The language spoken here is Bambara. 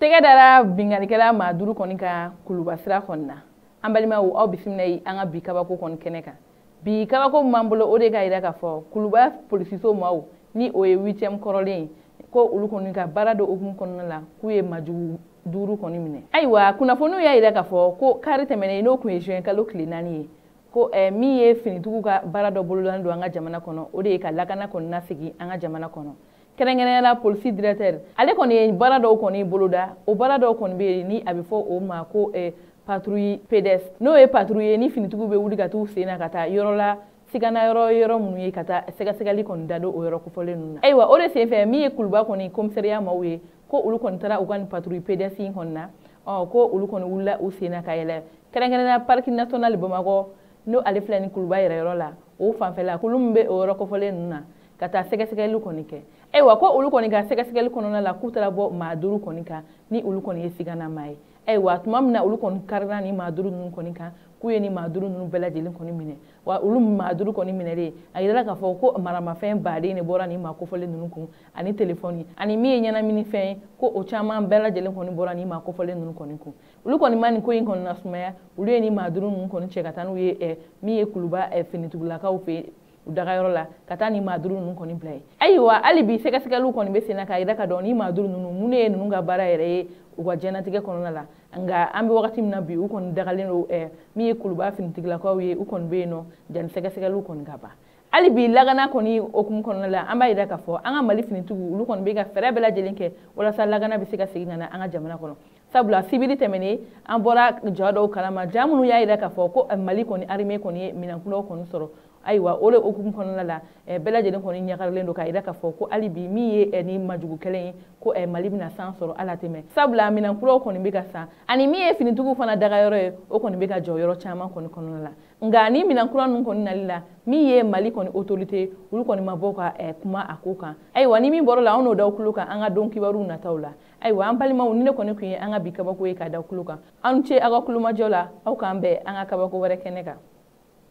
tɛgɛ dara binganikɛla maa duuru kɔni ka kuluba sira kɔni na. An balimaw aw bisimila an ka bi kabako kɔni kɛnɛ kan. Bi kabako min b'an bolo o de ka yira k'a fɔ kuluba polisiso maaw ni o ye 8e kɔrɔlen ko olu kɔni ka baara dɔ hukumu kɔnɔna la k'u ye majugu duuru kɔni minɛ. Ayiwa kunnafoniw y'a yira k'a fɔ ko kari tɛmɛnen n'o kun ye juin kalo tile 4 ye ko min ye finitigiw ka baara dɔ bololan don an ka jamana kɔnɔ o de ye ka lakana kɔni nasegin an ka jamana kɔnɔ. Kɛrɛnkɛrɛnyala polisi directeur ale kɔni ye baara dɔw kɔni boloda o baara dɔw kɔni bɛ ni a bɛ fɔ o ma ko patrouille pédestre n'o ye patrouille ye ni finitigiw bɛ wuli ka t'u sen na ka taa yɔrɔ la sigana yɔrɔ minnu ye ka taa sɛgɛsɛgɛli kɔni da don o yɔrɔ kofɔlen ninnu na. Ayiwa o de senfɛ min ye kuluba kɔni commissariat maaw ye ko olu kɔni taara u ka nin patrouille pédestre in kɔni na ko olu kɔni wulila u sen na ka yɛlɛ kɛrɛnkɛrɛnnenya parc national Bamakɔ n'o ale filɛ ni kuluba yɛrɛ yɔrɔ la o fanfɛla kulu min bɛ o yɔrɔ kofɔlen ninnu na ka taa sɛgɛsɛgɛli kɔni kɛ. Ayiwa ko olu kɔni ka sɛgɛsɛgɛli kɔnɔna la k'u taara bɔ maa duuru kɔni kan ni olu kɔni ye sigana maa ye. Ayiwa tuma min na olu kɔni karila ni maa duuru ninnu kɔni kan k'u ye ni maa duuru ninnu bɛɛ lajɛlen kɔni minɛ wa olu maa duuru kɔni minɛlen a yirala k'a fɔ ko maramafɛn baden de bɔra ni maa kofɔlen ninnu kun ani telefɔni ani min ye ɲɛnaminifɛn ye ko o caman bɛɛ lajɛlen kɔni bɔra ni maa kofɔlen ninnu kɔni kun. Olu kɔni ma nin ko in kɔni nasumaya olu ye ni maa duuru ninnu kɔni cɛ ka taa n'u ye min ye kuluba finitigilakaw fɛ u dagayɔrɔ la ka taa ni maa duuru ninnu kɔni bila ye. Ayiwa hali bi sɛgɛsɛgɛliw kɔni bɛ sen na k'a yira ka dɔn ni maa duuru ninnu mun de ye ninnu ka baara yɛrɛ ye u ka diɲɛnatigɛ kɔnɔna la nka an bɛ wagati min na bi u kɔni dagalen don min ye kuluba finitigilakaw ye u kɔni bɛ yen nɔ janni sɛgɛsɛgɛliw kɔni ka ban. Hali bi lakana kɔni hukumu kɔnɔna la an b'a yira k'a fɔ an ka Mali finitigiw olu kɔni bɛ ka fɛɛrɛ bɛɛ lajɛlen kɛ walasa lakana bɛ se ka segin ka na an ka jamana kɔnɔ. Sabula sibiri tɛmɛnen an bɔra ja dɔw kalama ja minnu y'a yira k'a fɔ ko Mali kɔni armée kɔni ye minɛnkuraw kɔni sɔrɔ. Ayiwa o de hukumu kɔnɔna la bɛɛ lajɛlen kɔni ɲagarilen don k'a yira k'a fɔ ko hali bi min ye ni majugu kɛlɛ ye ko Mali bɛna san sɔrɔ ala tɛmɛ. Sabula minɛnkuraw kɔni bɛ ka san ani min ye finitigiw fana dagayɔrɔ ye o kɔni bɛ ka jɔ yɔrɔ caman kɔni kɔnɔna la. Nka ni minɛnkura ninnu kɔni nali la min ye Mali kɔni autorité olu kɔni ma bɔ ka kuma a ko kan. Ayiwa ni min bɔra la an n'o da kulo kan an ka don kibaruw nataw la. Ayiwa an balimaw ni ne kɔni kun ye an ka bi kabako ye k'a da kulo kan. An ce aw ka kulomajɔ la aw k'an bɛn an ka kabako wɛrɛ kɛnɛ kan.